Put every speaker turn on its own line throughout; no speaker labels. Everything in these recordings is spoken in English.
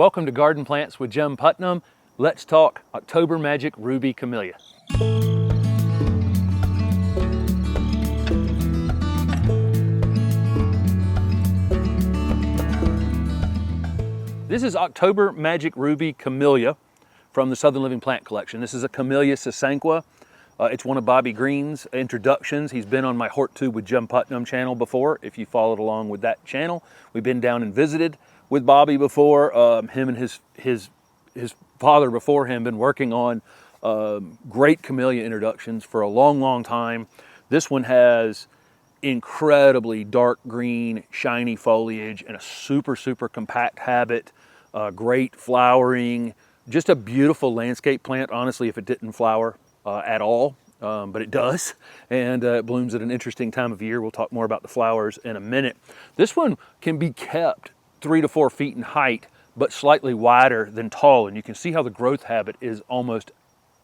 Welcome to Garden Plants with Jim Putnam. Let's talk October Magic Ruby Camellia. This is October Magic Ruby Camellia from the Southern Living Plant Collection. This is a Camellia sasanqua. It's one of Bobby Green's introductions. He's been on my Horttube with Jim Putnam channel before. If you followed along with that channel, we've been down and visited with Bobby before. Him and his father before him been working on great Camellia introductions for a long time. This one has incredibly dark green, shiny foliage and a super compact habit. Great flowering, just a beautiful landscape plant, honestly, if it didn't flower at all, but it does, and it blooms at an interesting time of year. We'll talk more about the flowers in a minute. This one can be kept 3 to 4 feet in height, but slightly wider than tall, and you can see how the growth habit is almost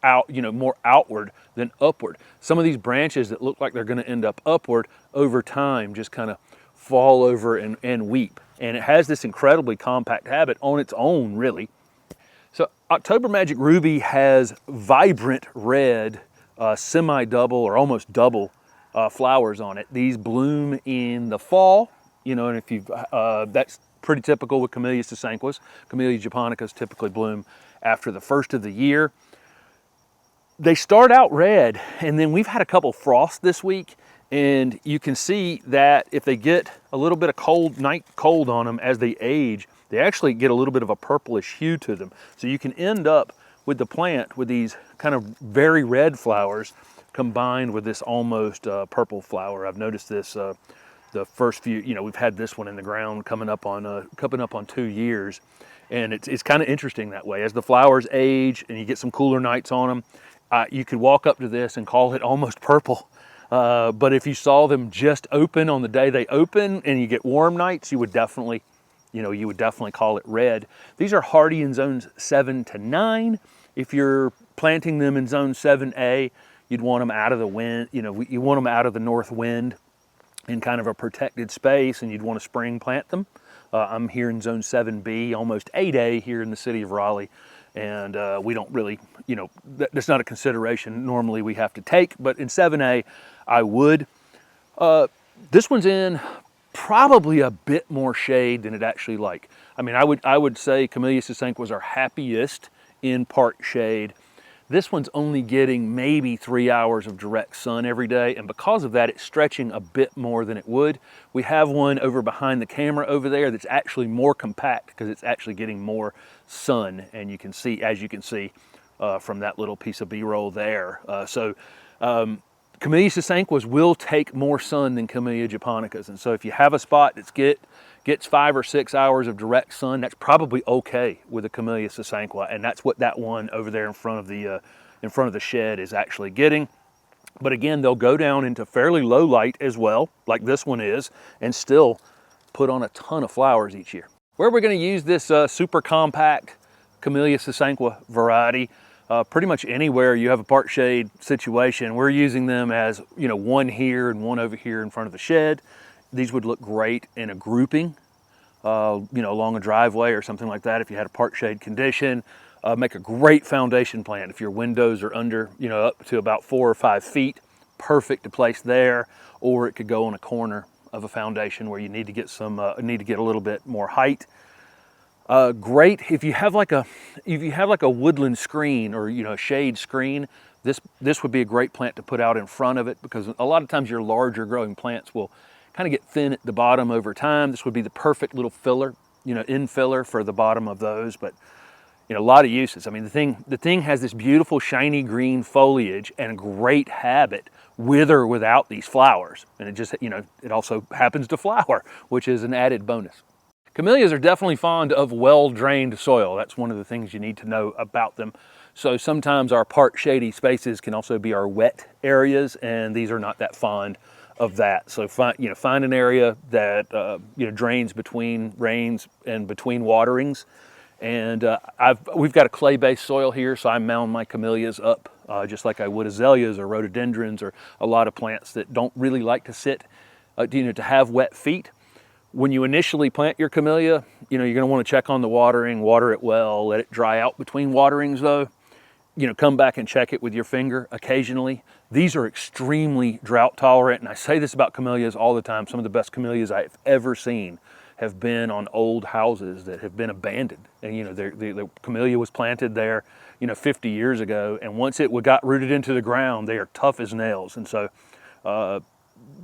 out, more outward than upward. Some of these branches that look like they're going to end up upward over time just kind of fall over and weep. And it has this incredibly compact habit on its own, really. So October Magic Ruby has vibrant red, semi-double or almost double flowers on it. These bloom in the fall, and if you've, that's pretty typical with Camellia sasanquas. Camellia japonicas typically bloom after the first of the year. They start out red, and then we've had a couple frosts this week, and you can see that if they get a little bit of night cold on them as they age, they actually get a little bit of a purplish hue to them. So you can end up with the plant with these kind of very red flowers combined with this almost purple flower. I've noticed this the first few, we've had this one in the ground coming up on 2 years, and it's kind of interesting that way. As the flowers age and you get some cooler nights on them, you could walk up to this and call it almost purple. But if you saw them just open on the day they open and you get warm nights, you would definitely call it red. These are hardy in zones 7 to 9. If you're planting them in zone 7A, you'd want them out of the wind, you want them out of the north wind in kind of a protected space, and you'd want to spring plant them. I'm here in zone 7B, almost 8A here in the city of Raleigh. And we don't really, that's not a consideration normally we have to take, but in 7A, I would. This one's in probably a bit more shade than it actually like. I mean, I would say Camellia sasanquas are happiest in part shade. This one's only getting maybe 3 hours of direct sun every day, and because of that, it's stretching a bit more than it would. We have one over behind the camera over there that's actually more compact because it's actually getting more sun, and you can see, as you can see from that little piece of B-roll there. Camellia sasanquas will take more sun than Camellia japonicas, and so if you have a spot that gets 5 or 6 hours of direct sun, that's probably okay with a Camellia sasanqua, and that's what that one over there in front of the shed is actually getting. But again, they'll go down into fairly low light as well, like this one is, and still put on a ton of flowers each year. Where we're going to use this super compact Camellia sasanqua variety, pretty much anywhere you have a part shade situation. We're using them as, one here and one over here in front of the shed. These would look great in a grouping, along a driveway or something like that if you had a part shade condition. Make a great foundation plant if your windows are under, up to about 4 or 5 feet. Perfect to place there, or it could go on a corner of a foundation where you need to get a little bit more height. Great if you have like a woodland screen or a shade screen. This would be a great plant to put out in front of it, because a lot of times your larger growing plants will kind of get thin at the bottom over time. This would be the perfect little filler, infiller for the bottom of those. But a lot of uses. I mean, the thing has this beautiful shiny green foliage and a great habit with or without these flowers, and it just it also happens to flower, which is an added bonus. Camellias are definitely fond of well-drained soil. That's one of the things you need to know about them. So sometimes our part shady spaces can also be our wet areas, and these are not that fond of that. So find an area that drains between rains and between waterings. And we've got a clay-based soil here, so I mound my camellias up just like I would azaleas or rhododendrons or a lot of plants that don't really like to sit, to have wet feet. When you initially plant your camellia, you're going to want to check on the watering, water it well, let it dry out between waterings though. Come back and check it with your finger occasionally. These are extremely drought tolerant, and I say this about camellias all the time. Some of the best camellias I've ever seen have been on old houses that have been abandoned. And the camellia was planted there, 50 years ago, and once it got rooted into the ground, they are tough as nails. And so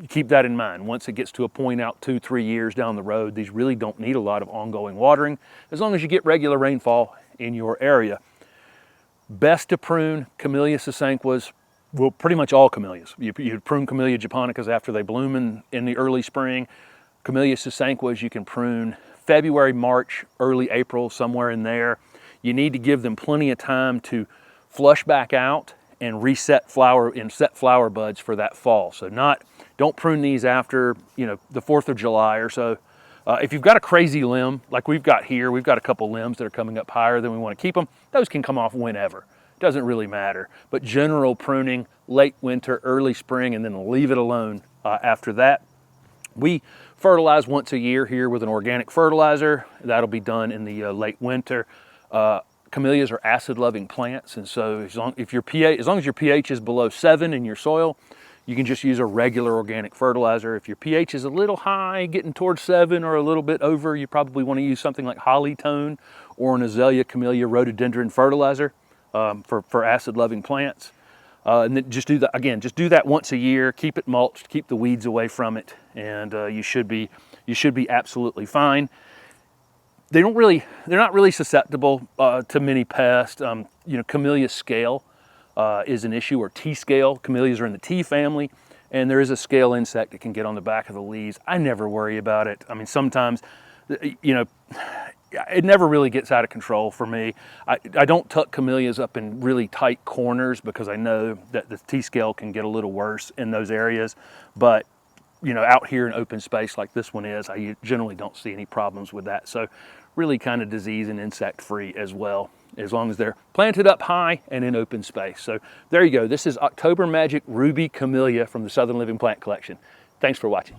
keep that in mind. Once it gets to a point out 2-3 years down the road, these really don't need a lot of ongoing watering, as long as you get regular rainfall in your area. Best to prune Camellia sasanquas, well, pretty much all camellias. You prune Camellia japonicas after they bloom in the early spring. Camellia sasanquas you can prune February, March, early April, somewhere in there. You need to give them plenty of time to flush back out and reset flower and set flower buds for that fall. So don't prune these after the 4th of July or so. If you've got a crazy limb, like we've got here, we've got a couple limbs that are coming up higher than we want to keep them. Those can come off whenever. Doesn't really matter. But general pruning, late winter, early spring, and then leave it alone after that. We fertilize once a year here with an organic fertilizer. That'll be done in the late winter. Camellias are acid-loving plants, and so as long as your pH is below 7 in your soil, you can just use a regular organic fertilizer. If your pH is a little high, getting towards 7 or a little bit over, you probably want to use something like Hollytone or an Azalea Camellia rhododendron fertilizer for acid-loving plants. And then just do that once a year. Keep it mulched, keep the weeds away from it, and you should be absolutely fine. They're not really susceptible to many pests. Camellia scale is an issue, or tea scale. Camellias are in the tea family, and there is a scale insect that can get on the back of the leaves. I never worry about it. I mean, sometimes, it never really gets out of control for me. I don't tuck camellias up in really tight corners because I know that the tea scale can get a little worse in those areas. But out here in open space like this one is, I generally don't see any problems with that. So really kind of disease and insect free as well, as long as they're planted up high and in open space. So there you go. This is October Magic Ruby Camellia from the Southern Living Plant Collection. Thanks for watching.